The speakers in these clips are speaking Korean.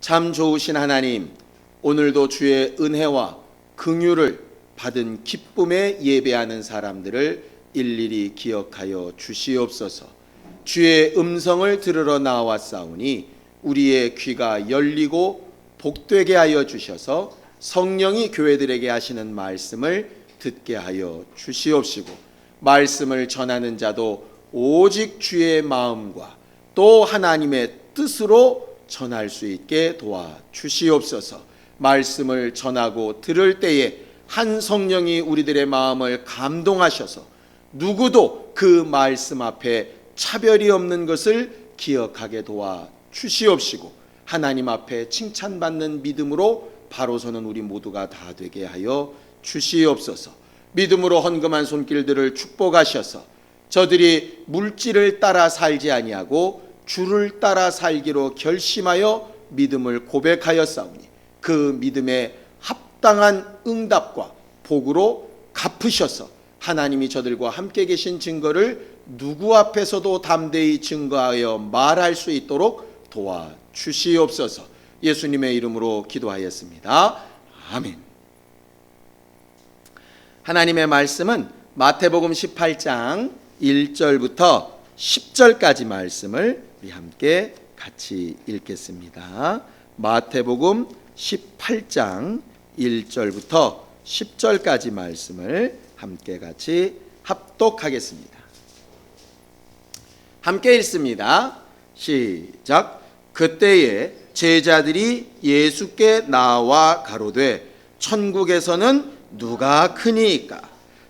참 좋으신 하나님, 오늘도 주의 은혜와 긍휼을 받은 기쁨에 예배하는 사람들을 일일이 기억하여 주시옵소서. 주의 음성을 들으러 나왔사오니 우리의 귀가 열리고 복되게 하여 주셔서 성령이 교회들에게 하시는 말씀을 듣게 하여 주시옵시고, 말씀을 전하는 자도 오직 주의 마음과 또 하나님의 뜻으로 전할 수 있게 도와 주시옵소서. 말씀을 전하고 들을 때에 한 성령이 우리들의 마음을 감동하셔서 누구도 그 말씀 앞에 차별이 없는 것을 기억하게 도와 주시옵시고, 하나님 앞에 칭찬받는 믿음으로 바로 서는 우리 모두가 다 되게 하여 주시옵소서. 믿음으로 헌금한 손길들을 축복하셔서 저들이 물질을 따라 살지 아니하고 주를 따라 살기로 결심하여 믿음을 고백하였사오니 그 믿음에 합당한 응답과 복으로 갚으셔서 하나님이 저들과 함께 계신 증거를 누구 앞에서도 담대히 증거하여 말할 수 있도록 도와주시옵소서. 예수님의 이름으로 기도하였습니다. 아멘. 하나님의 말씀은 마태복음 18장 1절부터 10절까지 말씀을 우리 함께 같이 읽겠습니다. 마태복음 18장 1절부터 10절까지 말씀을 함께 같이 합독하겠습니다. 함께 읽습니다. 시작. 그때에 제자들이 예수께 나와 가로되 천국에서는 누가 크니이까?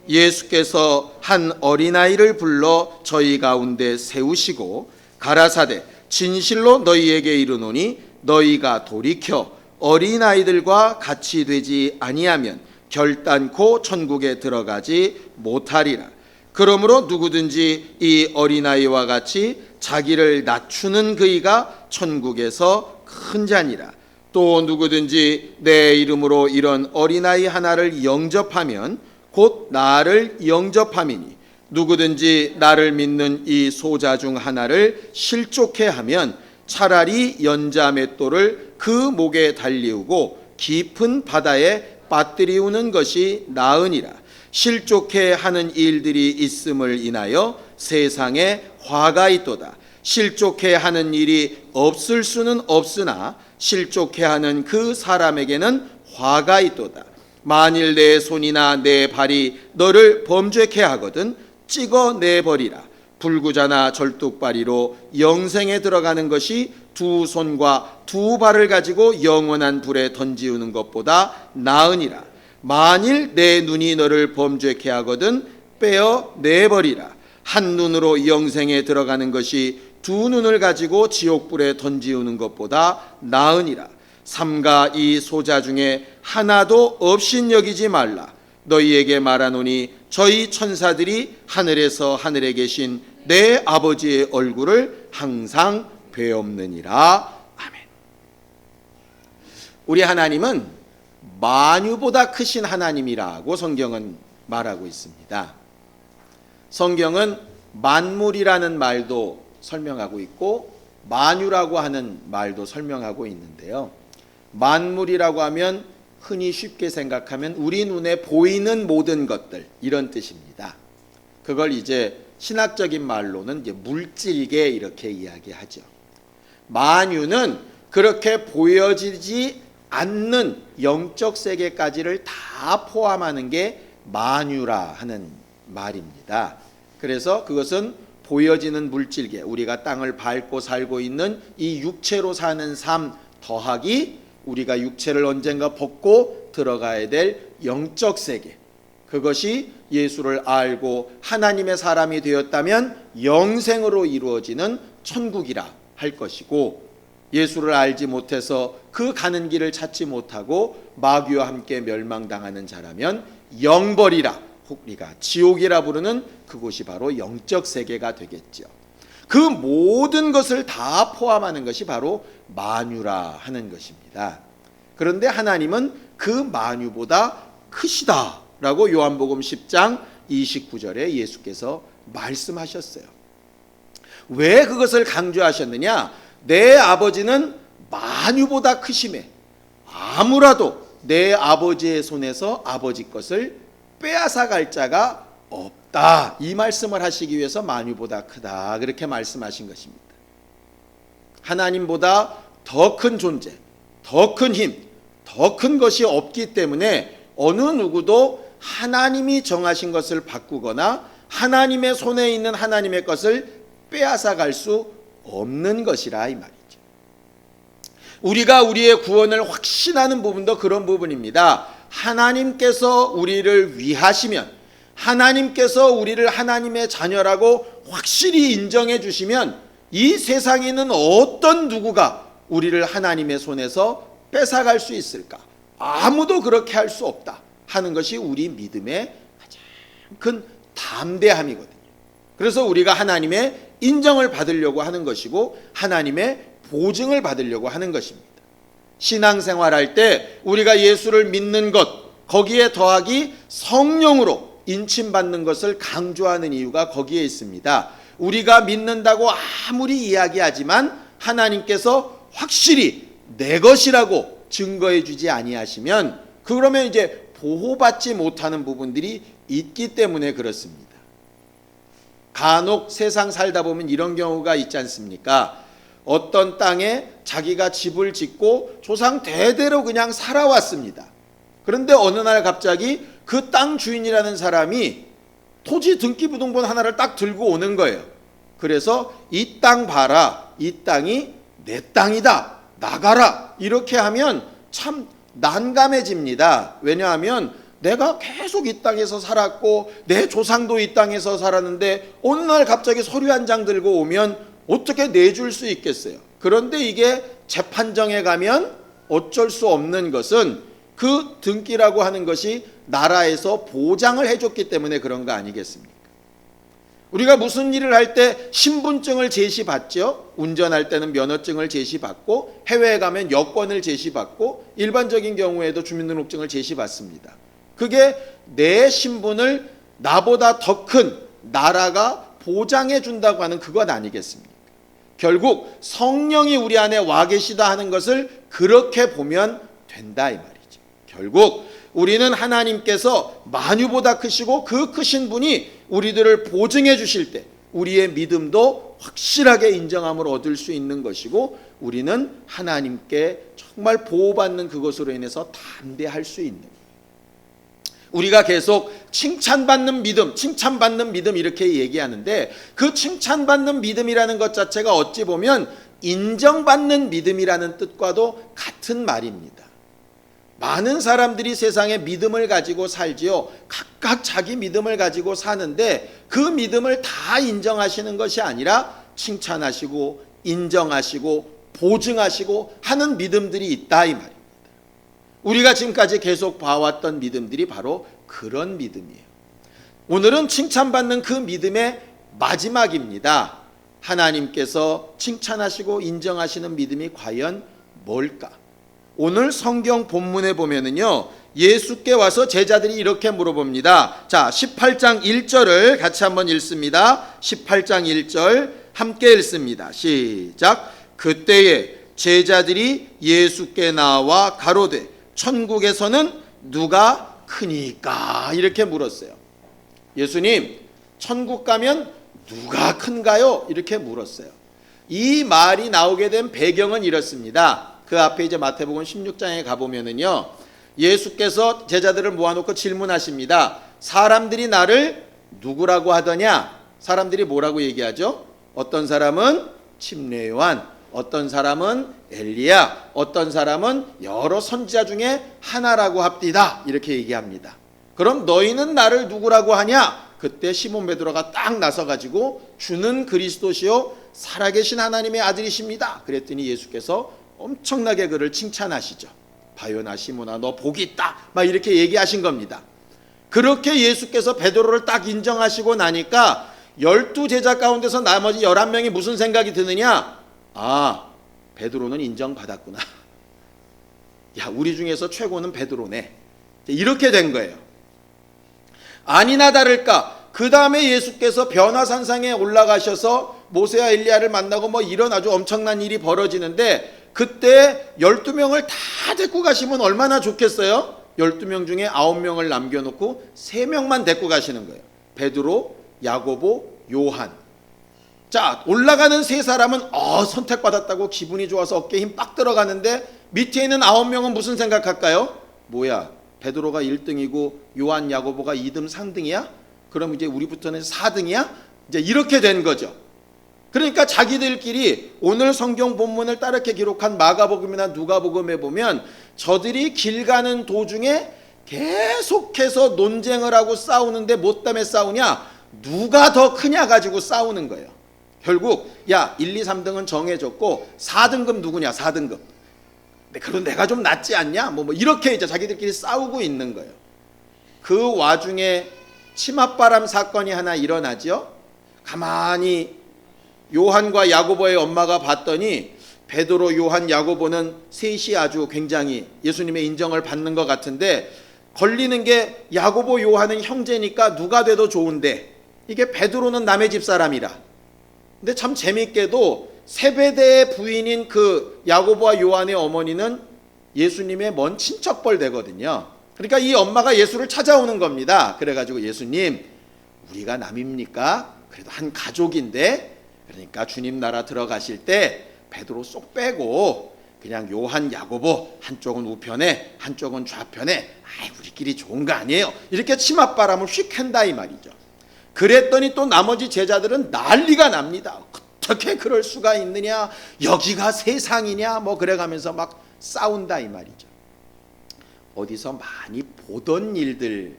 예수께서 한 어린아이를 불러 저희 가운데 세우시고 가라사대 진실로 너희에게 이르노니 너희가 돌이켜 어린아이들과 같이 되지 아니하면 결단코 천국에 들어가지 못하리라. 그러므로 누구든지 이 어린아이와 같이 자기를 낮추는 그이가 천국에서 큰 자니라. 또 누구든지 내 이름으로 이런 어린아이 하나를 영접하면 곧 나를 영접함이니, 누구든지 나를 믿는 이 소자 중 하나를 실족해 하면 차라리 연자 맷돌을 그 목에 달리우고 깊은 바다에 빠뜨리우는 것이 나으니라. 실족해 하는 일들이 있음을 인하여 세상에 화가 있도다. 실족해 하는 일이 없을 수는 없으나 실족해 하는 그 사람에게는 화가 있도다. 만일 내 손이나 내 발이 너를 범죄케 하거든 찍어 내버리라. 불구자나 절뚝발이로 영생에 들어가는 것이 두 손과 두 발을 가지고 영원한 불에 던지우는 것보다 나으니라. 만일 내 눈이 너를 범죄케 하거든 빼어 내버리라. 한 눈으로 영생에 들어가는 것이 두 눈을 가지고 지옥불에 던지우는 것보다 나으니라. 삼가 이 소자 중에 하나도 없인 여기지 말라. 너희에게 말하노니 저희 천사들이 하늘에서 하늘에 계신 내 아버지의 얼굴을 항상 배옵느니라. 아멘. 우리 하나님은 만유보다 크신 하나님이라고 성경은 말하고 있습니다. 성경은 만물이라는 말도 설명하고 있고 만유라고 하는 말도 설명하고 있는데요. 만물이라고 하면 흔히 쉽게 생각하면 우리 눈에 보이는 모든 것들, 이런 뜻입니다. 그걸 이제 신학적인 말로는 이제 물질계 이렇게 이야기하죠. 만유는 그렇게 보여지지 않는 영적 세계까지를 다 포함하는 게 만유라 하는 말입니다. 그래서 그것은 보여지는 물질계, 우리가 땅을 밟고 살고 있는 이 육체로 사는 삶 더하기 우리가 육체를 언젠가 벗고 들어가야 될 영적 세계, 그것이 예수를 알고 하나님의 사람이 되었다면 영생으로 이루어지는 천국이라 할 것이고, 예수를 알지 못해서 그 가는 길을 찾지 못하고 마귀와 함께 멸망당하는 자라면 영벌이라, 우리가 지옥이라 부르는 그곳이 바로 영적 세계가 되겠죠. 그 모든 것을 다 포함하는 것이 바로 만유라 하는 것입니다. 그런데 하나님은 그 만유보다 크시다라고 요한복음 10장 29절에 예수께서 말씀하셨어요. 왜 그것을 강조하셨느냐? 내 아버지는 만유보다 크심에 아무라도 내 아버지의 손에서 아버지 것을 빼앗아 갈 자가 없다. 이 말씀을 하시기 위해서 만유보다 크다. 그렇게 말씀하신 것입니다. 하나님보다 더 큰 존재, 더 큰 힘, 더 큰 것이 없기 때문에 어느 누구도 하나님이 정하신 것을 바꾸거나 하나님의 손에 있는 하나님의 것을 빼앗아 갈 수 없는 것이라 이 말이죠. 우리가 우리의 구원을 확신하는 부분도 그런 부분입니다. 하나님께서 우리를 위하시면, 하나님께서 우리를 하나님의 자녀라고 확실히 인정해 주시면 이 세상에 있는 어떤 누구가 우리를 하나님의 손에서 뺏어갈 수 있을까? 아무도 그렇게 할 수 없다 하는 것이 우리 믿음의 가장 큰 담대함이거든요. 그래서 우리가 하나님의 인정을 받으려고 하는 것이고 하나님의 보증을 받으려고 하는 것입니다. 신앙생활할 때 우리가 예수를 믿는 것, 거기에 더하기 성령으로 인침받는 것을 강조하는 이유가 거기에 있습니다. 우리가 믿는다고 아무리 이야기하지만 하나님께서 확실히 내 것이라고 증거해 주지 아니하시면 그러면 이제 보호받지 못하는 부분들이 있기 때문에 그렇습니다. 간혹 세상 살다 보면 이런 경우가 있지 않습니까? 어떤 땅에 자기가 집을 짓고 조상 대대로 그냥 살아왔습니다. 그런데 어느 날 갑자기 그 땅 주인이라는 사람이 토지 등기부등본 하나를 딱 들고 오는 거예요. 그래서 이 땅 봐라, 이 땅이 내 땅이다, 나가라, 이렇게 하면 참 난감해집니다. 왜냐하면 내가 계속 이 땅에서 살았고 내 조상도 이 땅에서 살았는데 어느 날 갑자기 서류 한 장 들고 오면 어떻게 내줄 수 있겠어요? 그런데 이게 재판정에 가면 어쩔 수 없는 것은 그 등기라고 하는 것이 나라에서 보장을 해줬기 때문에 그런 거 아니겠습니까? 우리가 무슨 일을 할 때 신분증을 제시받죠. 운전할 때는 면허증을 제시받고 해외에 가면 여권을 제시받고 일반적인 경우에도 주민등록증을 제시받습니다. 그게 내 신분을 나보다 더 큰 나라가 보장해 준다고 하는 그것 아니겠습니까? 결국 성령이 우리 안에 와 계시다 하는 것을 그렇게 보면 된다 이 말이죠. 결국 우리는 하나님께서 만유보다 크시고 그 크신 분이 우리들을 보증해 주실 때 우리의 믿음도 확실하게 인정함을 얻을 수 있는 것이고 우리는 하나님께 정말 보호받는 그것으로 인해서 담대할 수 있는 거예요. 우리가 계속 칭찬받는 믿음 이렇게 얘기하는데 그 칭찬받는 믿음이라는 것 자체가 어찌 보면 인정받는 믿음이라는 뜻과도 같은 말입니다. 많은 사람들이 세상에 믿음을 가지고 살지요. 각각 자기 믿음을 가지고 사는데 그 믿음을 다 인정하시는 것이 아니라 칭찬하시고 인정하시고 보증하시고 하는 믿음들이 있다 이 말입니다. 우리가 지금까지 계속 봐왔던 믿음들이 바로 그런 믿음이에요. 오늘은 칭찬받는 그 믿음의 마지막입니다. 하나님께서 칭찬하시고 인정하시는 믿음이 과연 뭘까? 오늘 성경 본문에 보면은요, 예수께 와서 제자들이 이렇게 물어봅니다. 자, 18장 1절을 같이 한번 읽습니다. 18장 1절 함께 읽습니다. 시작. 그때에 제자들이 예수께 나와 가로되 천국에서는 누가 크니까? 이렇게 물었어요. 예수님, 천국 가면 누가 큰가요? 이렇게 물었어요. 이 말이 나오게 된 배경은 이렇습니다. 그 앞에 이제 마태복음 16장에 가보면은요, 예수께서 제자들을 모아놓고 질문하십니다. 사람들이 나를 누구라고 하더냐? 사람들이 뭐라고 얘기하죠? 어떤 사람은 침례 요한, 어떤 사람은 엘리야, 어떤 사람은 여러 선지자 중에 하나라고 합디다. 이렇게 얘기합니다. 그럼 너희는 나를 누구라고 하냐? 그때 시몬 베드로가 딱 나서가지고 주는 그리스도시요 살아계신 하나님의 아들이십니다. 그랬더니 예수께서 엄청나게 그를 칭찬하시죠. 바요나 시몬아 너 복이 있다. 막 이렇게 얘기하신 겁니다. 그렇게 예수께서 베드로를 딱 인정하시고 나니까 12제자 가운데서 나머지 11명이 무슨 생각이 드느냐? 아, 베드로는 인정받았구나. 야, 우리 중에서 최고는 베드로네. 이렇게 된 거예요. 아니나 다를까 그 다음에 예수께서 변화산상에 올라가셔서 모세와 엘리야를 만나고 뭐 이런 아주 엄청난 일이 벌어지는데 그때 12명을 다 데리고 가시면 얼마나 좋겠어요? 12명 중에 9명을 남겨놓고 3명만 데리고 가시는 거예요. 베드로, 야고보, 요한. 자, 올라가는 세 사람은 선택받았다고 기분이 좋아서 어깨에 힘 빡 들어가는데 밑에 있는 9명은 무슨 생각할까요? 뭐야, 베드로가 1등이고 요한, 야고보가 2등, 3등이야? 그럼 이제 우리부터는 4등이야? 이제 이렇게 된 거죠. 그러니까 자기들끼리 오늘 성경 본문을 따르게 기록한 마가복음이나 누가복음에 보면 저들이 길 가는 도중에 계속해서 논쟁을 하고 싸우는데 뭐 때문에 싸우냐? 누가 더 크냐 가지고 싸우는 거예요. 결국 1, 2, 3등은 정해졌고 4등급 누구냐? 4등급. 그럼 내가 좀 낫지 않냐? 뭐 이렇게 이제 자기들끼리 싸우고 있는 거예요. 그 와중에 치맛바람 사건이 하나 일어나죠. 가만히 요한과 야고보의 엄마가 봤더니 베드로, 요한, 야고보는 셋이 아주 굉장히 예수님의 인정을 받는 것 같은데 걸리는 게 야고보, 요한은 형제니까 누가 돼도 좋은데 이게 베드로는 남의 집 사람이라. 근데 참 재밌게도 세베대의 부인인 그 야고보와 요한의 어머니는 예수님의 먼 친척벌 되거든요. 그러니까 이 엄마가 예수를 찾아오는 겁니다. 그래가지고 예수님, 우리가 남입니까? 그래도 한 가족인데, 그러니까 주님 나라 들어가실 때 베드로 쏙 빼고 그냥 요한, 야고보 한쪽은 우편에 한쪽은 좌편에 우리끼리 좋은 거 아니에요? 이렇게 치맛바람을 휙 캔다 이 말이죠. 그랬더니 또 나머지 제자들은 난리가 납니다. 어떻게 그럴 수가 있느냐? 여기가 세상이냐? 뭐 그래가면서 막 싸운다 이 말이죠. 어디서 많이 보던 일들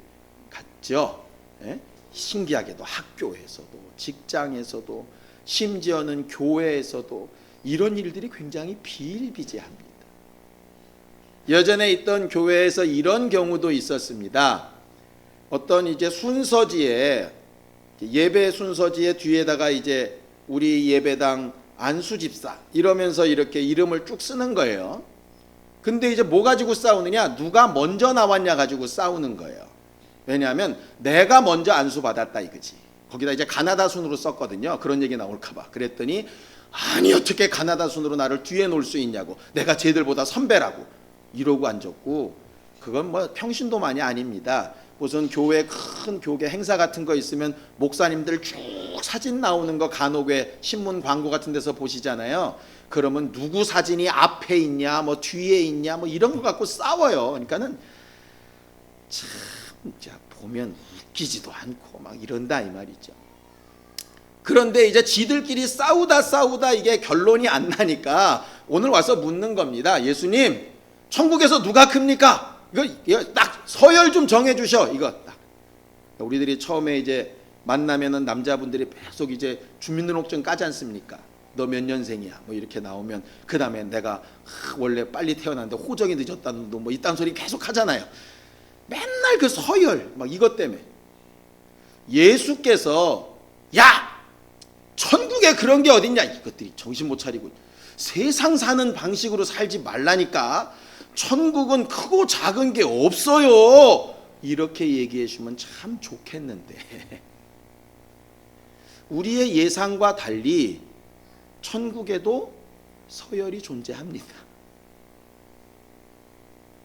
같죠? 예? 신기하게도 학교에서도 직장에서도 심지어는 교회에서도 이런 일들이 굉장히 비일비재합니다. 예전에 있던 교회에서 이런 경우도 있었습니다. 어떤 이제 순서지에 예배 순서지에 뒤에다가 이제 우리 예배당 안수집사 이러면서 이렇게 이름을 쭉 쓰는 거예요. 근데 이제 뭐 가지고 싸우느냐? 누가 먼저 나왔냐 가지고 싸우는 거예요. 왜냐하면 내가 먼저 안수받았다 이거지. 거기다 이제 가나다 순으로 썼거든요. 그런 얘기 나올까 봐. 그랬더니 아니 어떻게 가나다 순으로 나를 뒤에 놓을 수 있냐고. 내가 쟤들보다 선배라고. 이러고 앉았고 그건 뭐 평신도만이 아닙니다. 무슨 교회 큰 교계 행사 같은 거 있으면 목사님들 쭉 사진 나오는 거 간혹 왜 신문 광고 같은 데서 보시잖아요. 그러면 누구 사진이 앞에 있냐 뭐 뒤에 있냐 뭐 이런 거 갖고 싸워요. 그러니까는 참 보면 웃기지도 않고 막 이런다 이 말이죠. 그런데 이제 지들끼리 싸우다 이게 결론이 안 나니까 오늘 와서 묻는 겁니다. 예수님, 천국에서 누가 큽니까? 이거 딱 서열 좀 정해 주셔. 이거 딱. 우리들이 처음에 이제 만나면은 남자분들이 계속 이제 주민등록증 까지 않습니까? 너 몇 년생이야? 뭐 이렇게 나오면 그 다음에 내가 원래 빨리 태어났는데 호적이 늦었다는 뭐 이딴 소리 계속 하잖아요. 맨날 그 서열 막 이것 때문에 예수께서 야 천국에 그런 게 어딨냐 이것들이 정신 못 차리고 세상 사는 방식으로 살지 말라니까 천국은 크고 작은 게 없어요 이렇게 얘기해 주면 참 좋겠는데 우리의 예상과 달리 천국에도 서열이 존재합니다.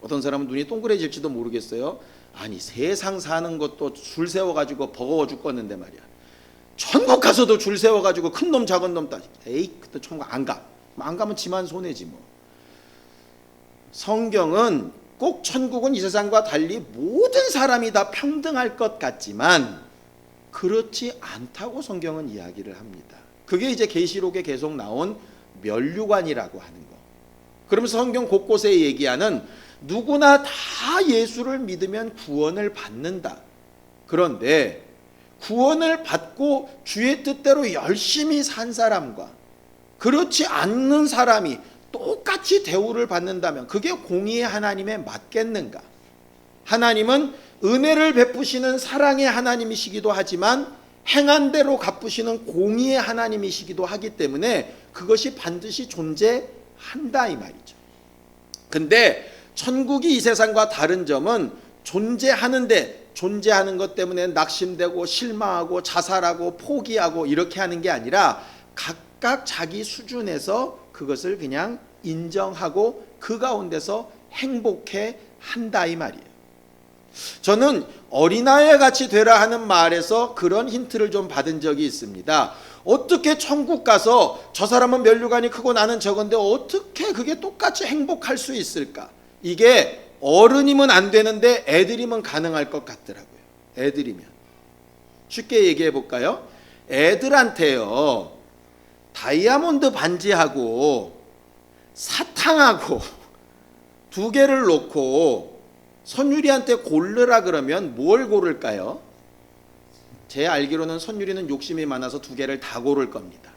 어떤 사람은 눈이 동그래질지도 모르겠어요. 아니 세상 사는 것도 줄 세워가지고 버거워 죽겠는데 말이야. 천국 가서도 줄 세워가지고 큰 놈 작은 놈 따지. 에이 그때 천국 안 가. 안 가면 지만 손해지 뭐. 성경은 꼭 천국은 이 세상과 달리 모든 사람이 다 평등할 것 같지만 그렇지 않다고 성경은 이야기를 합니다. 그게 이제 계시록에 계속 나온 면류관이라고 하는 거. 그러면서 성경 곳곳에 얘기하는 누구나 다 예수를 믿으면 구원을 받는다. 그런데 구원을 받고 주의 뜻대로 열심히 산 사람과 그렇지 않는 사람이 똑같이 대우를 받는다면 그게 공의의 하나님에 맞겠는가? 하나님은 은혜를 베푸시는 사랑의 하나님이시기도 하지만 행한 대로 갚으시는 공의의 하나님이시기도 하기 때문에 그것이 반드시 존재한다 이 말이죠. 근데 천국이 이 세상과 다른 점은 존재하는 것 때문에 낙심되고 실망하고 자살하고 포기하고 이렇게 하는 게 아니라 각각 자기 수준에서 그것을 그냥 인정하고 그 가운데서 행복해 한다 이 말이에요. 저는 어린아이와 같이 되라 하는 말에서 그런 힌트를 좀 받은 적이 있습니다. 어떻게 천국 가서 저 사람은 면류관이 크고 나는 적은데 어떻게 그게 똑같이 행복할 수 있을까? 이게 어른이면 안 되는데 애들이면 가능할 것 같더라고요. 애들이면. 쉽게 얘기해 볼까요? 애들한테요, 다이아몬드 반지하고 사탕하고 두 개를 놓고 선율이한테 고르라 그러면 뭘 고를까요? 제 알기로는 선율이는 욕심이 많아서 두 개를 다 고를 겁니다.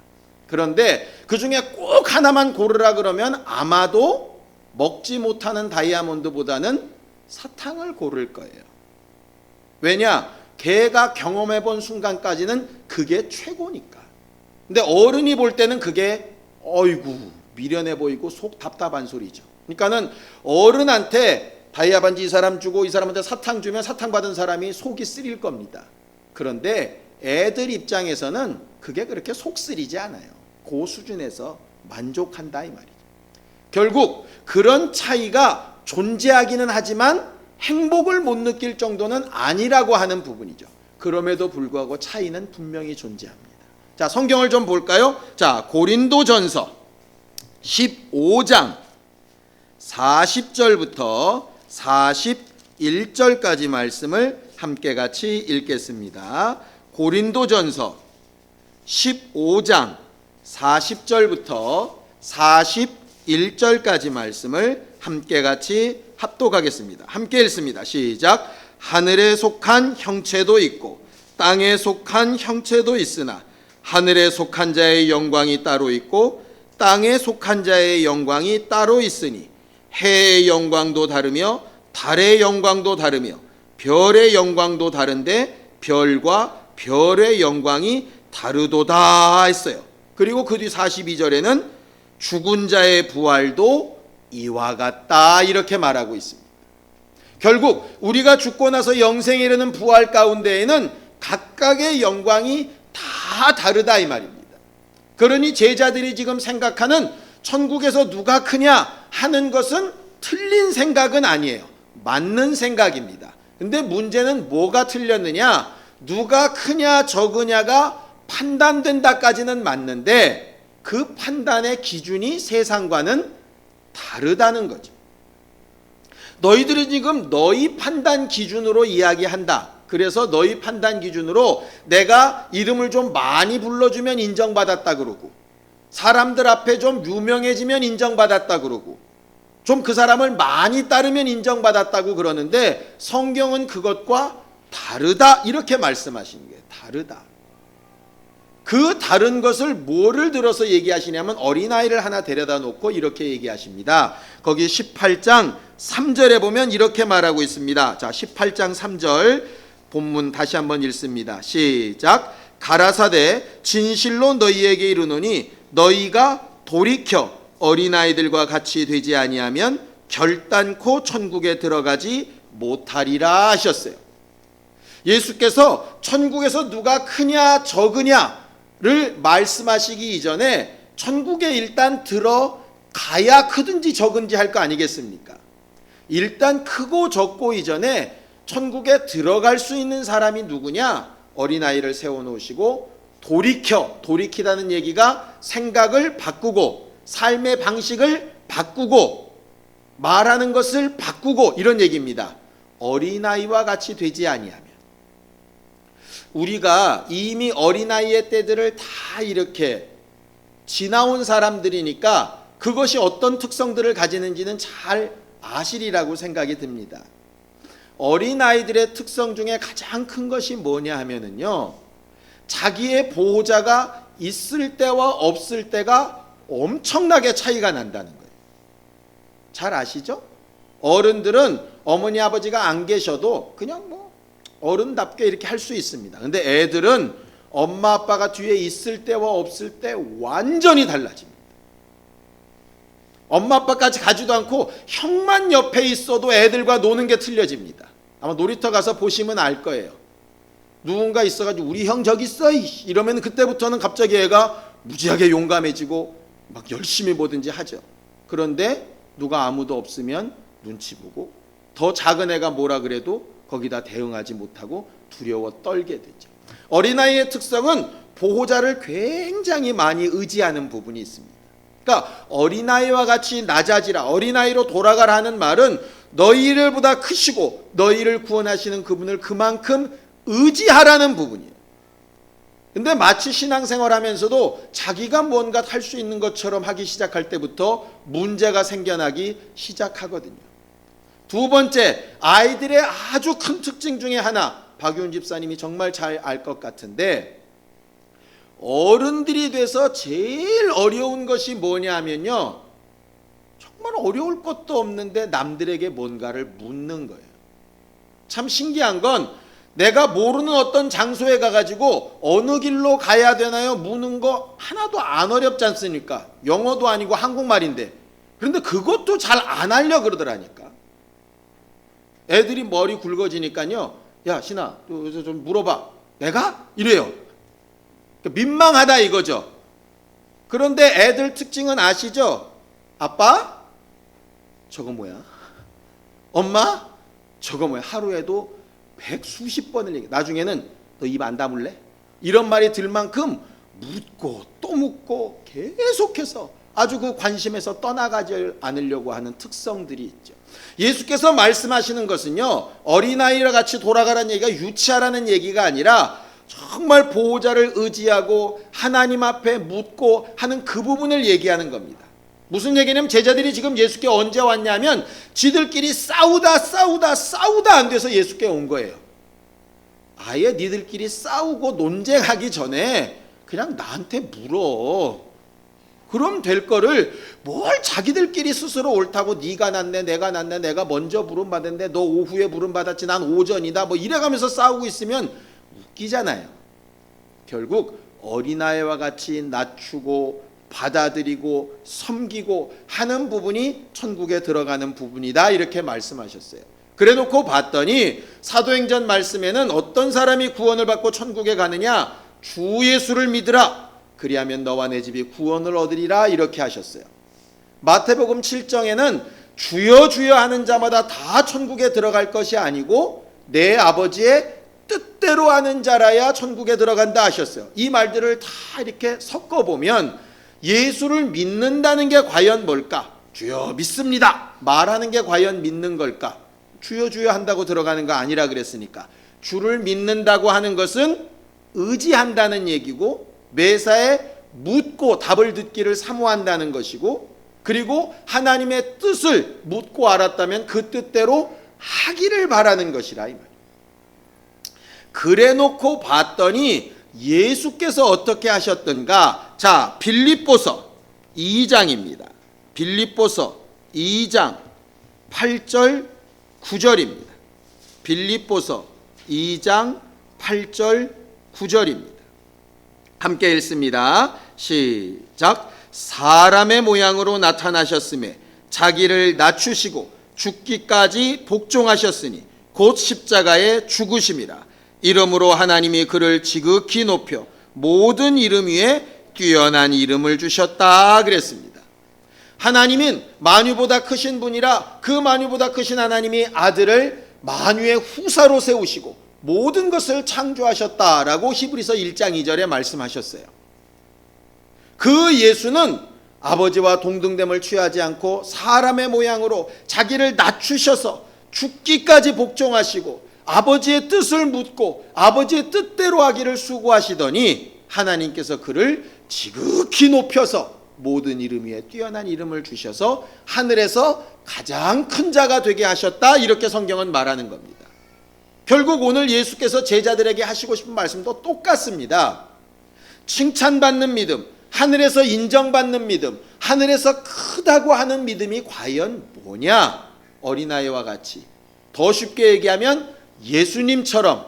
그런데 그 중에 꼭 하나만 고르라 그러면 아마도 먹지 못하는 다이아몬드보다는 사탕을 고를 거예요. 왜냐? 걔가 경험해 본 순간까지는 그게 최고니까. 근데 어른이 볼 때는 그게 어이구 미련해 보이고 속 답답한 소리죠. 그러니까는 어른한테 다이아 반지 이 사람 주고 이 사람한테 사탕 주면 사탕 받은 사람이 속이 쓰릴 겁니다. 그런데 애들 입장에서는 그게 그렇게 속 쓰리지 않아요. 그 수준에서 만족한다 이 말이죠. 결국 그런 차이가 존재하기는 하지만 행복을 못 느낄 정도는 아니라고 하는 부분이죠. 그럼에도 불구하고 차이는 분명히 존재합니다. 자, 성경을 좀 볼까요? 자, 고린도전서 15장 40절부터 41절까지 말씀을 함께 같이 읽겠습니다. 고린도전서 15장 40절부터 41절까지 말씀을 함께 같이 합독하겠습니다. 함께 읽습니다. 시작. 하늘에 속한 형체도 있고 땅에 속한 형체도 있으나 하늘에 속한 자의 영광이 따로 있고 땅에 속한 자의 영광이 따로 있으니 해의 영광도 다르며 달의 영광도 다르며 별의 영광도 다른데 별과 별의 영광이 다르도다 했어요. 그리고 그 뒤 42절에는 죽은 자의 부활도 이와 같다 이렇게 말하고 있습니다. 결국 우리가 죽고 나서 영생에 이르는 부활 가운데에는 각각의 영광이 다 다르다 이 말입니다. 그러니 제자들이 지금 생각하는 천국에서 누가 크냐 하는 것은 틀린 생각은 아니에요. 맞는 생각입니다. 근데 문제는 뭐가 틀렸느냐? 누가 크냐 적으냐가 판단된다까지는 맞는데 그 판단의 기준이 세상과는 다르다는 거죠. 너희들이 지금 너희 판단 기준으로 이야기한다. 그래서 너희 판단 기준으로 내가 이름을 좀 많이 불러주면 인정받았다 그러고 사람들 앞에 좀 유명해지면 인정받았다 그러고 좀 그 사람을 많이 따르면 인정받았다고 그러는데 성경은 그것과 다르다 이렇게 말씀하시는 거예요. 다르다. 그 다른 것을 뭐를 들어서 얘기하시냐면 어린아이를 하나 데려다 놓고 이렇게 얘기하십니다. 거기 18장 3절에 보면 이렇게 말하고 있습니다. 자, 18장 3절 본문 다시 한번 읽습니다. 시작. 가라사대 진실로 너희에게 이르노니 너희가 돌이켜 어린아이들과 같이 되지 아니하면 결단코 천국에 들어가지 못하리라 하셨어요. 예수께서 천국에서 누가 크냐 적으냐를 말씀하시기 이전에 천국에 일단 들어가야 크든지 적은지 할 거 아니겠습니까? 일단 크고 적고 이전에 천국에 들어갈 수 있는 사람이 누구냐? 어린아이를 세워놓으시고 돌이키다는 얘기가 생각을 바꾸고 삶의 방식을 바꾸고 말하는 것을 바꾸고 이런 얘기입니다. 어린아이와 같이 되지 아니하면 우리가 이미 어린아이의 때들을 다 이렇게 지나온 사람들이니까 그것이 어떤 특성들을 가지는지는 잘 아시리라고 생각이 듭니다. 어린아이들의 특성 중에 가장 큰 것이 뭐냐 하면은요, 자기의 보호자가 있을 때와 없을 때가 엄청나게 차이가 난다는 거예요. 잘 아시죠? 어른들은 어머니 아버지가 안 계셔도 그냥 뭐 어른답게 이렇게 할 수 있습니다. 근데 애들은 엄마 아빠가 뒤에 있을 때와 없을 때 완전히 달라집니다. 엄마 아빠까지 가지도 않고 형만 옆에 있어도 애들과 노는 게 틀려집니다. 아마 놀이터 가서 보시면 알 거예요. 누군가 있어가지고 우리 형 저기 있어 이러면 그때부터는 갑자기 애가 무지하게 용감해지고 막 열심히 뭐든지 하죠. 그런데 누가 아무도 없으면 눈치 보고 더 작은 애가 뭐라 그래도 거기다 대응하지 못하고 두려워 떨게 되죠. 어린아이의 특성은 보호자를 굉장히 많이 의지하는 부분이 있습니다. 그러니까 어린아이와 같이 낮아지라, 어린아이로 돌아가라 하는 말은 너희들보다 크시고 너희를 구원하시는 그분을 그만큼 의지하라는 부분이에요. 근데 마치 신앙생활 하면서도 자기가 뭔가 할 수 있는 것처럼 하기 시작할 때부터 문제가 생겨나기 시작하거든요. 두 번째, 아이들의 아주 큰 특징 중에 하나, 박유훈 집사님이 정말 잘 알 것 같은데, 어른들이 돼서 제일 어려운 것이 뭐냐면요, 정말 어려울 것도 없는데 남들에게 뭔가를 묻는 거예요. 참 신기한 건 내가 모르는 어떤 장소에 가가지고 어느 길로 가야 되나요? 묻는 거 하나도 안 어렵지 않습니까? 영어도 아니고 한국말인데. 그런데 그것도 잘 안 하려 그러더라니까. 애들이 머리 굵어지니까요. 야, 신아, 좀 물어봐. 내가? 이래요. 민망하다 이거죠. 그런데 애들 특징은 아시죠? 아빠? 저거 뭐야? 엄마? 저거 뭐야? 하루에도 100수십 번을 얘기해. 나중에는 너 입 안 다물래? 이런 말이 들 만큼 묻고 또 묻고 계속해서 아주 그 관심에서 떠나가지 않으려고 하는 특성들이 있죠. 예수께서 말씀하시는 것은요, 어린아이와 같이 돌아가라는 얘기가 유치하라는 얘기가 아니라 정말 보호자를 의지하고 하나님 앞에 묻고 하는 그 부분을 얘기하는 겁니다. 무슨 얘기냐면 제자들이 지금 예수께 언제 왔냐면 지들끼리 싸우다 안 돼서 예수께 온 거예요. 아예 니들끼리 싸우고 논쟁하기 전에 그냥 나한테 물어. 그럼 될 거를 뭘 자기들끼리 스스로 옳다고 네가 낫네 내가 낫네 내가 먼저 부름받았는데 너 오후에 부름받았지 난 오전이다 뭐 이래가면서 싸우고 있으면 웃기잖아요. 결국 어린아이와 같이 낮추고 받아들이고 섬기고 하는 부분이 천국에 들어가는 부분이다 이렇게 말씀하셨어요. 그래놓고 봤더니 사도행전 말씀에는 어떤 사람이 구원을 받고 천국에 가느냐, 주 예수를 믿으라 그리하면 너와 내 집이 구원을 얻으리라 이렇게 하셨어요. 마태복음 7장에는 주여 주여 하는 자마다 다 천국에 들어갈 것이 아니고 내 아버지의 뜻대로 하는 자라야 천국에 들어간다 하셨어요. 이 말들을 다 이렇게 섞어보면 예수를 믿는다는 게 과연 뭘까? 주여 믿습니다 말하는 게 과연 믿는 걸까? 주여 주여 한다고 들어가는 거 아니라 그랬으니까. 주를 믿는다고 하는 것은 의지한다는 얘기고 매사에 묻고 답을 듣기를 사모한다는 것이고, 그리고 하나님의 뜻을 묻고 알았다면 그 뜻대로 하기를 바라는 것이라 이 말이에요. 그래 놓고 봤더니 예수께서 어떻게 하셨던가? 자, 빌립보서 2장입니다. 빌립보서 2장 8절 9절입니다. 빌립보서 2장 8절 9절입니다. 함께 읽습니다. 시작. 사람의 모양으로 나타나셨음에 자기를 낮추시고 죽기까지 복종하셨으니 곧 십자가에 죽으심이라. 이름으로 하나님이 그를 지극히 높여 모든 이름 위에 뛰어난 이름을 주셨다 그랬습니다. 하나님은 만유보다 크신 분이라 그 만유보다 크신 하나님이 아들을 만유의 후사로 세우시고 모든 것을 창조하셨다라고 히브리서 1장 2절에 말씀하셨어요. 그 예수는 아버지와 동등됨을 취하지 않고 사람의 모양으로 자기를 낮추셔서 죽기까지 복종하시고 아버지의 뜻을 묻고 아버지의 뜻대로 하기를 수고하시더니 하나님께서 그를 지극히 높여서 모든 이름 위에 뛰어난 이름을 주셔서 하늘에서 가장 큰 자가 되게 하셨다 이렇게 성경은 말하는 겁니다. 결국 오늘 예수께서 제자들에게 하시고 싶은 말씀도 똑같습니다. 칭찬받는 믿음, 하늘에서 인정받는 믿음, 하늘에서 크다고 하는 믿음이 과연 뭐냐? 어린아이와 같이 더 쉽게 얘기하면 예수님처럼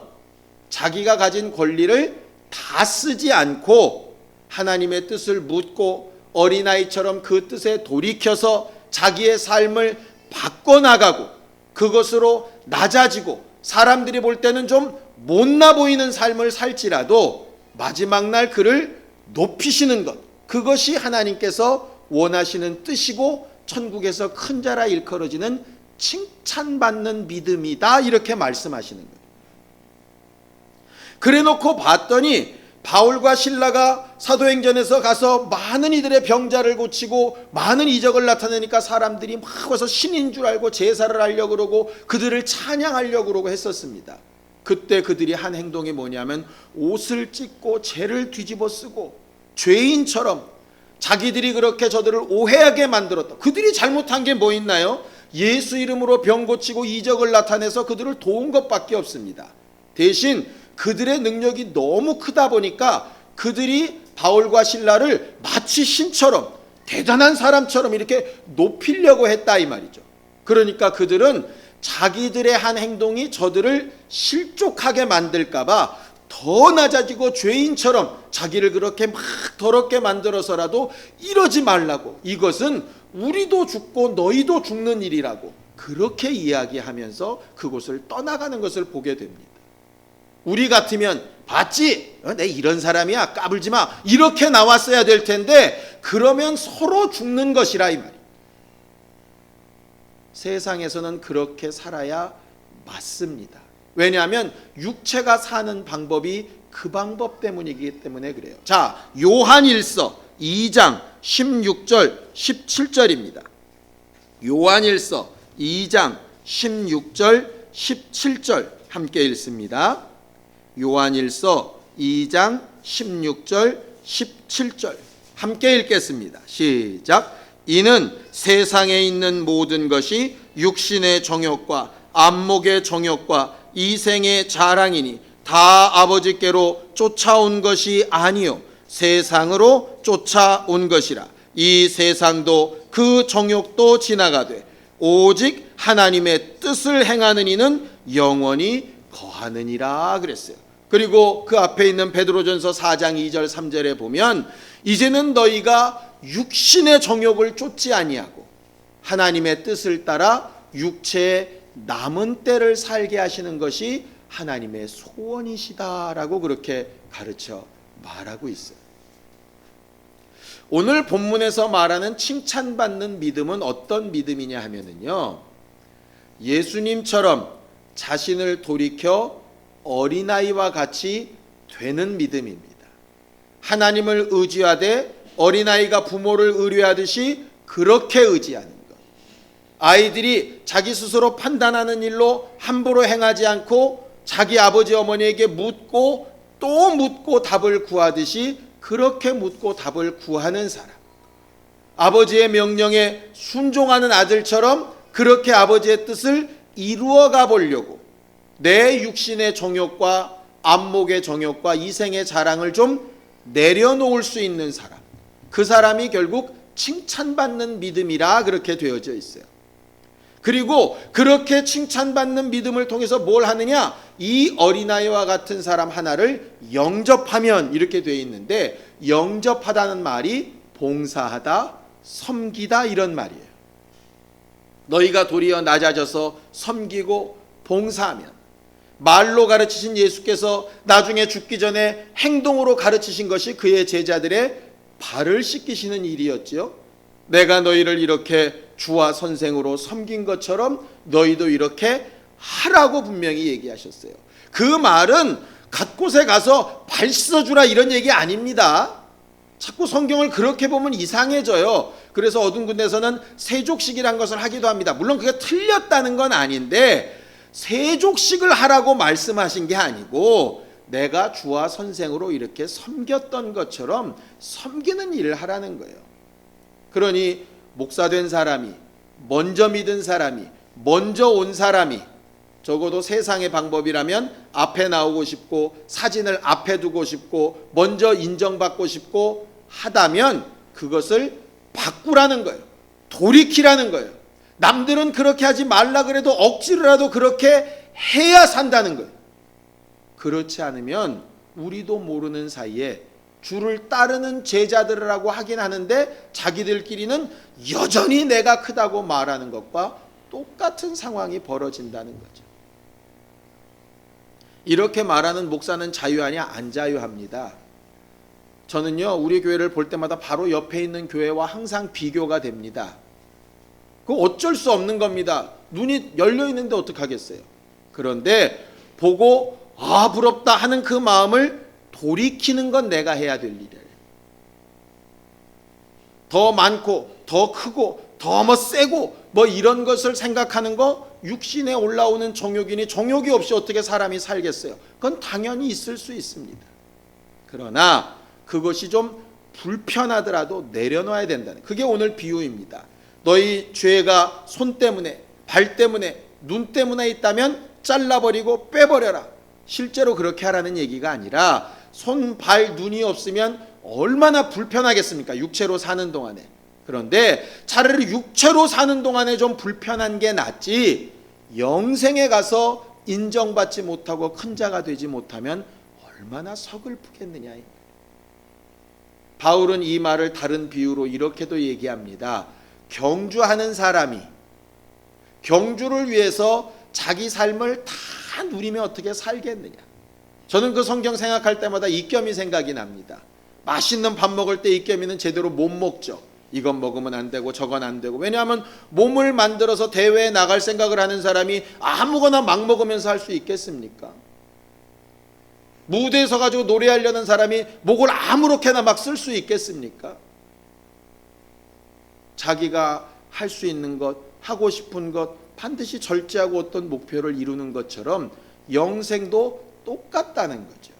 자기가 가진 권리를 다 쓰지 않고 하나님의 뜻을 묻고 어린아이처럼 그 뜻에 돌이켜서 자기의 삶을 바꿔나가고 그것으로 낮아지고 사람들이 볼 때는 좀 못나 보이는 삶을 살지라도 마지막 날 그를 높이시는 것, 그것이 하나님께서 원하시는 뜻이고 천국에서 큰 자라 일컬어지는 칭찬받는 믿음이다, 이렇게 말씀하시는 거예요. 그래놓고 봤더니 바울과 실라가 사도행전에서 가서 많은 이들의 병자를 고치고 많은 이적을 나타내니까 사람들이 막 와서 신인 줄 알고 제사를 하려고 그러고 그들을 찬양하려고 그러고 했었습니다. 그때 그들이 한 행동이 뭐냐면 옷을 찢고 죄를 뒤집어 쓰고 죄인처럼 자기들이 그렇게 저들을 오해하게 만들었다. 그들이 잘못한 게 뭐 있나요? 예수 이름으로 병 고치고 이적을 나타내서 그들을 도운 것밖에 없습니다. 대신 그들의 능력이 너무 크다 보니까 그들이 바울과 실라를 마치 신처럼 대단한 사람처럼 이렇게 높이려고 했다, 이 말이죠. 그러니까 그들은 자기들의 한 행동이 저들을 실족하게 만들까 봐 더 낮아지고 죄인처럼 자기를 그렇게 막 더럽게 만들어서라도 이러지 말라고, 이것은 우리도 죽고 너희도 죽는 일이라고 그렇게 이야기하면서 그곳을 떠나가는 것을 보게 됩니다. 우리 같으면 봤지? 내 이런 사람이야, 까불지 마, 이렇게 나왔어야 될 텐데 그러면 서로 죽는 것이라, 이 말이에요. 세상에서는 그렇게 살아야 맞습니다. 왜냐하면 육체가 사는 방법이 그 방법 때문이기 때문에 그래요. 자, 요한일서 2장 16절 17절입니다. 요한일서 2장 16절 17절 함께 읽습니다. 요한일서 2장 16절 17절 함께 읽겠습니다. 시작. 이는 세상에 있는 모든 것이 육신의 정욕과 안목의 정욕과 이생의 자랑이니 다 아버지께로 쫓아온 것이 아니요 세상으로 쫓아온 것이라. 이 세상도 그 정욕도 지나가되 오직 하나님의 뜻을 행하는 이는 영원히 거하느니라 그랬어요. 그리고 그 앞에 있는 베드로전서 4장 2절 3절에 보면 이제는 너희가 육신의 정욕을 쫓지 아니하고 하나님의 뜻을 따라 육체의 남은 때를 살게 하시는 것이 하나님의 소원이시다라고 그렇게 가르쳐 말하고 있어요. 오늘 본문에서 말하는 칭찬받는 믿음은 어떤 믿음이냐 하면은요, 예수님처럼 자신을 돌이켜 어린아이와 같이 되는 믿음입니다. 하나님을 의지하되 어린아이가 부모를 의뢰하듯이 그렇게 의지하는 것. 아이들이 자기 스스로 판단하는 일로 함부로 행하지 않고 자기 아버지 어머니에게 묻고 또 묻고 답을 구하듯이 그렇게 묻고 답을 구하는 사람. 아버지의 명령에 순종하는 아들처럼 그렇게 아버지의 뜻을 이루어가 보려고 내 육신의 정욕과 안목의 정욕과 이생의 자랑을 좀 내려놓을 수 있는 사람. 그 사람이 결국 칭찬받는 믿음이라 그렇게 되어져 있어요. 그리고 그렇게 칭찬받는 믿음을 통해서 뭘 하느냐? 이 어린아이와 같은 사람 하나를 영접하면 이렇게 되어 있는데, 영접하다는 말이 봉사하다, 섬기다 이런 말이에요. 너희가 도리어 낮아져서 섬기고 봉사하면, 말로 가르치신 예수께서 나중에 죽기 전에 행동으로 가르치신 것이 그의 제자들의 발을 씻기시는 일이었지요. 내가 너희를 이렇게 주와 선생으로 섬긴 것처럼 너희도 이렇게 하라고 분명히 얘기하셨어요. 그 말은 갓곳에 가서 발 씻어주라 이런 얘기 아닙니다. 자꾸 성경을 그렇게 보면 이상해져요. 그래서 어떤 군데서는 세족식이란 것을 하기도 합니다. 물론 그게 틀렸다는 건 아닌데 세족식을 하라고 말씀하신 게 아니고 내가 주와 선생으로 이렇게 섬겼던 것처럼 섬기는 일을 하라는 거예요. 그러니 목사된 사람이, 먼저 믿은 사람이, 먼저 온 사람이 적어도 세상의 방법이라면 앞에 나오고 싶고 사진을 앞에 두고 싶고 먼저 인정받고 싶고 하다면 그것을 바꾸라는 거예요. 돌이키라는 거예요. 남들은 그렇게 하지 말라 그래도 억지로라도 그렇게 해야 산다는 거예요. 그렇지 않으면 우리도 모르는 사이에 주를 따르는 제자들이라고 하긴 하는데 자기들끼리는 여전히 내가 크다고 말하는 것과 똑같은 상황이 벌어진다는 거죠. 이렇게 말하는 목사는 자유하냐? 안 자유합니다. 저는요, 우리 교회를 볼 때마다 바로 옆에 있는 교회와 항상 비교가 됩니다. 그거 어쩔 수 없는 겁니다. 눈이 열려 있는데 어떡하겠어요. 그런데 보고 부럽다 하는 그 마음을 돌이키는 건 내가 해야 될 일이에요. 더 많고 더 크고 더 세고 이런 것을 생각하는 거, 육신에 올라오는 정욕이니 정욕이 없이 어떻게 사람이 살겠어요. 그건 당연히 있을 수 있습니다. 그러나 그것이 좀 불편하더라도 내려놔야 된다는, 그게 오늘 비유입니다. 너희 죄가 손 때문에, 발 때문에, 눈 때문에 있다면 잘라버리고 빼버려라. 실제로 그렇게 하라는 얘기가 아니라, 손, 발, 눈이 없으면 얼마나 불편하겠습니까? 육체로 사는 동안에. 그런데 차라리 육체로 사는 동안에 좀 불편한 게 낫지, 영생에 가서 인정받지 못하고 큰 자가 되지 못하면 얼마나 서글프겠느냐. 바울은 이 말을 다른 비유로 이렇게도 얘기합니다. 경주하는 사람이 경주를 위해서 자기 삶을 다 누리며 어떻게 살겠느냐. 저는 그 성경 생각할 때마다 이겸이 생각이 납니다. 맛있는 밥 먹을 때 이겸이는 제대로 못 먹죠. 이건 먹으면 안 되고 저건 안 되고. 왜냐하면 몸을 만들어서 대회에 나갈 생각을 하는 사람이 아무거나 막 먹으면서 할 수 있겠습니까? 무대에 서가지고 노래하려는 사람이 목을 아무렇게나 막 쓸 수 있겠습니까? 자기가 할 수 있는 것, 하고 싶은 것 반드시 절제하고 어떤 목표를 이루는 것처럼 영생도 똑같다는 거죠.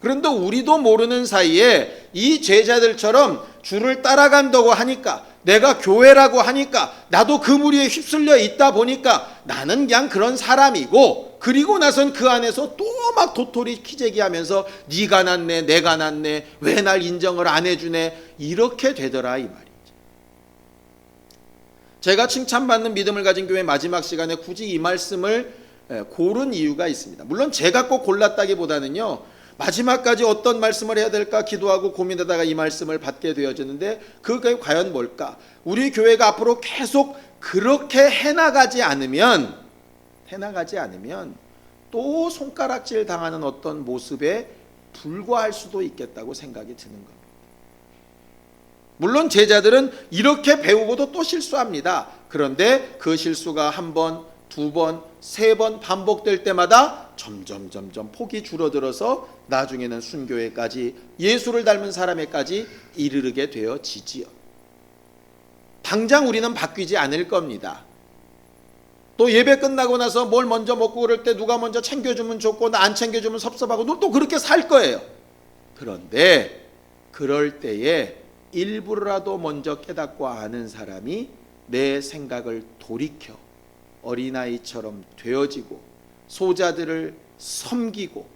그런데 우리도 모르는 사이에 이 제자들처럼 주를 따라간다고 하니까, 내가 교회라고 하니까, 나도 그 무리에 휩쓸려 있다 보니까 나는 그냥 그런 사람이고, 그리고 나선 그 안에서 또 막 도토리 키재기 하면서 네가 낫네, 내가 낫네, 왜 날 인정을 안 해주네, 이렇게 되더라 이 말이죠. 제가 칭찬받는 믿음을 가진 교회 마지막 시간에 굳이 이 말씀을 고른 이유가 있습니다. 물론 제가 꼭 골랐다기보다는요, 마지막까지 어떤 말씀을 해야 될까 기도하고 고민하다가 이 말씀을 받게 되어졌는데, 그게 과연 뭘까? 우리 교회가 앞으로 계속 그렇게 해나가지 않으면 또 손가락질 당하는 어떤 모습에 불과할 수도 있겠다고 생각이 드는 겁니다. 물론 제자들은 이렇게 배우고도 또 실수합니다. 그런데 그 실수가 한 번, 두 번, 세 번 반복될 때마다 점점 폭이 줄어들어서 나중에는 순교회까지, 예수를 닮은 사람에까지 이르게 되어지지요. 당장 우리는 바뀌지 않을 겁니다. 또 예배 끝나고 나서 뭘 먼저 먹고 그럴 때 누가 먼저 챙겨주면 좋고 나 안 챙겨주면 섭섭하고 또 그렇게 살 거예요. 그런데 그럴 때에 일부라도 먼저 깨닫고 아는 사람이 내 생각을 돌이켜 어린아이처럼 되어지고 소자들을 섬기고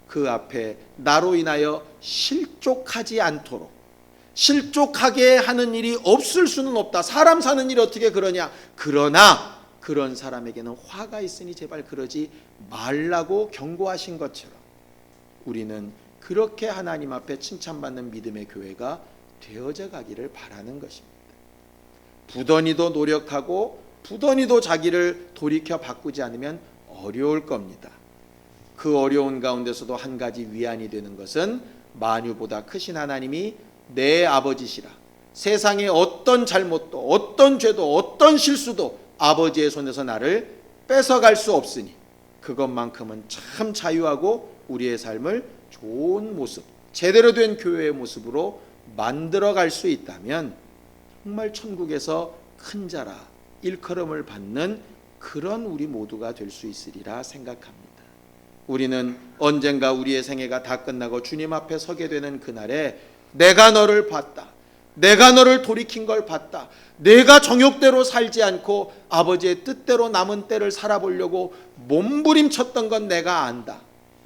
그 앞에 나로 인하여 실족하지 않도록, 실족하게 하는 일이 없을 수는 없다. 사람 사는 일이 어떻게 그러냐. 그러나 그런 사람에게는 화가 있으니 제발 그러지 말라고 경고하신 것처럼 우리는 그렇게 하나님 앞에 칭찬받는 믿음의 교회가 되어져 가기를 바라는 것입니다. 부단히도 노력하고 부단히도 자기를 돌이켜 바꾸지 않으면 어려울 겁니다. 그 어려운 가운데서도 한 가지 위안이 되는 것은 만유보다 크신 하나님이 내 아버지시라. 세상의 어떤 잘못도 어떤 죄도 어떤 실수도 아버지의 손에서 나를 뺏어갈 수 없으니 그것만큼은 참 자유하고 우리의 삶을 좋은 모습, 제대로 된 교회의 모습으로 만들어갈 수 있다면 정말 천국에서 큰 자라 일컬음을 받는 그런 우리 모두가 될 수 있으리라 생각합니다. 우리는 언젠가 우리의 생애가 다 끝나고 주님 앞에 서게 되는 그날에 내가 너를 봤다, 내가 너를 돌이킨 걸 봤다, 내가 정욕대로 살지 않고 아버지의 뜻대로 남은 때를 살아보려고 몸부림쳤던 건 내가 안다.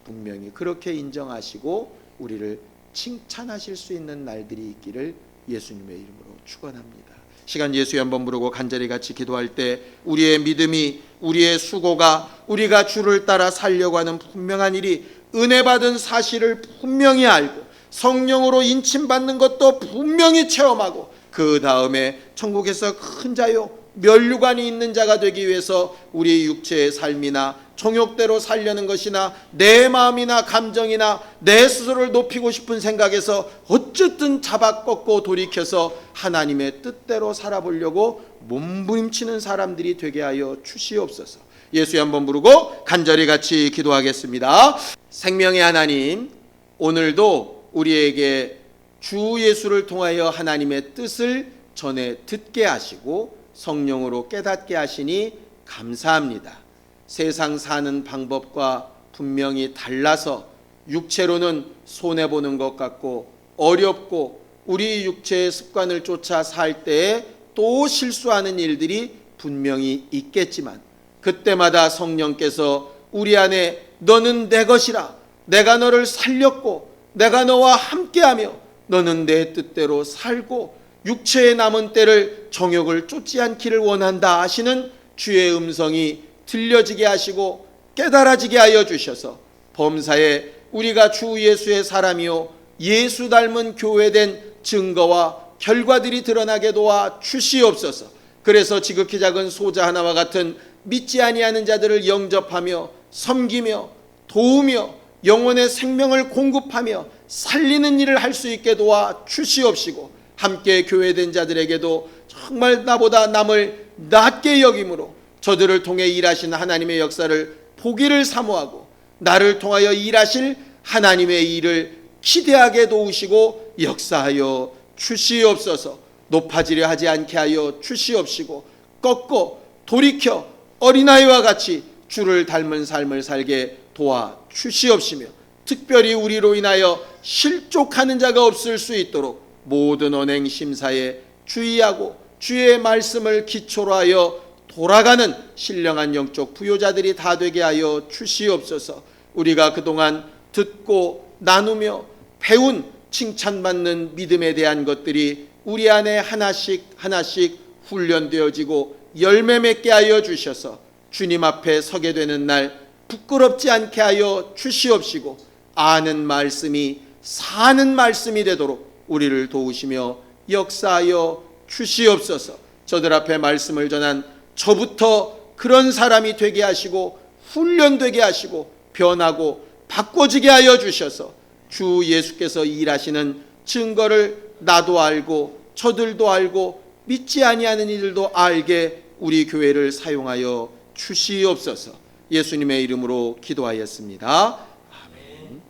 분명히 그렇게 인정하시고 우리를 칭찬하실 수 있는 날들이 있기를 예수님의 이름으로 축원합니다. 시간 예수의 한번 부르고 간절히 같이 기도할 때 우리의 믿음이, 우리의 수고가 우리가 주를 따라 살려고 하는 분명한 일이 은혜 받은 사실을 분명히 알고 성령으로 인침받는 것도 분명히 체험하고 그 다음에 천국에서 큰 자요 면류관이 있는 자가 되기 위해서 우리의 육체의 삶이나 정욕대로 살려는 것이나 내 마음이나 감정이나 내 스스로를 높이고 싶은 생각에서 어쨌든 잡아꺾고 돌이켜서 하나님의 뜻대로 살아보려고 몸부림치는 사람들이 되게 하여 주시옵소서. 예수의 한번 부르고 간절히 같이 기도하겠습니다. 생명의 하나님, 오늘도 우리에게 주 예수를 통하여 하나님의 뜻을 전해 듣게 하시고 성령으로 깨닫게 하시니 감사합니다. 세상 사는 방법과 분명히 달라서 육체로는 손해보는 것 같고 어렵고 우리 육체의 습관을 쫓아 살 때에 또 실수하는 일들이 분명히 있겠지만 그때마다 성령께서 우리 안에 너는 내 것이라, 내가 너를 살렸고 내가 너와 함께하며 너는 내 뜻대로 살고 육체의 남은 때를 정욕을 쫓지 않기를 원한다 하시는 주의 음성이 들려지게 하시고 깨달아지게 하여 주셔서 범사에 우리가 주 예수의 사람이요 예수 닮은 교회된 증거와 결과들이 드러나게 도와 주시옵소서. 그래서 지극히 작은 소자 하나와 같은 믿지 아니하는 자들을 영접하며 섬기며 도우며 영혼의 생명을 공급하며 살리는 일을 할 수 있게 도와 주시옵시고 함께 교회된 자들에게도 정말 나보다 남을 낮게 여김으로 저들을 통해 일하신 하나님의 역사를 보기를 사모하고 나를 통하여 일하실 하나님의 일을 기대하게 도우시고 역사하여 주시옵소서. 높아지려 하지 않게 하여 주시옵시고 꺾고 돌이켜 어린아이와 같이 주를 닮은 삶을 살게 도와 주시옵시며 특별히 우리로 인하여 실족하는 자가 없을 수 있도록 모든 언행 심사에 주의하고 주의 말씀을 기초로 하여 돌아가는 신령한 영적 부요자들이 다 되게 하여 주시옵소서. 우리가 그동안 듣고 나누며 배운 칭찬받는 믿음에 대한 것들이 우리 안에 하나씩 하나씩 훈련되어지고 열매 맺게 하여 주셔서 주님 앞에 서게 되는 날 부끄럽지 않게 하여 주시옵시고 아는 말씀이 사는 말씀이 되도록 우리를 도우시며 역사하여 주시옵소서. 저들 앞에 말씀을 전한 저부터 그런 사람이 되게 하시고 훈련되게 하시고 변하고 바꿔지게 하여 주셔서 주 예수께서 일하시는 증거를 나도 알고 저들도 알고 믿지 아니하는 이들도 알게 우리 교회를 사용하여 주시옵소서. 예수님의 이름으로 기도하였습니다. 아멘.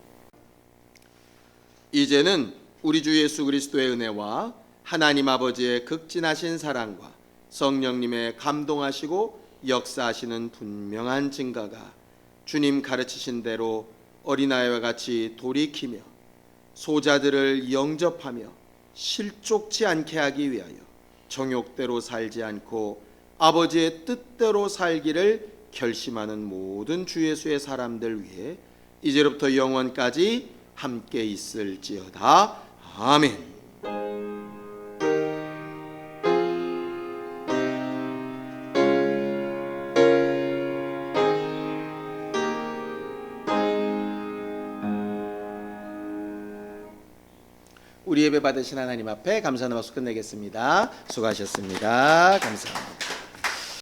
이제는 우리 주 예수 그리스도의 은혜와 하나님 아버지의 극진하신 사랑과 성령님의 감동하시고 역사하시는 분명한 증거가 주님 가르치신 대로 어린아이와 같이 돌이키며 소자들을 영접하며 실족치 않게 하기 위하여 정욕대로 살지 않고 아버지의 뜻대로 살기를 결심하는 모든 주 예수의 사람들 위해 이제로부터 영원까지 함께 있을지어다. 아멘. 우리 예배 받으신 하나님 앞에 감사하는 박수 끝내겠습니다. 수고하셨습니다. 감사합니다.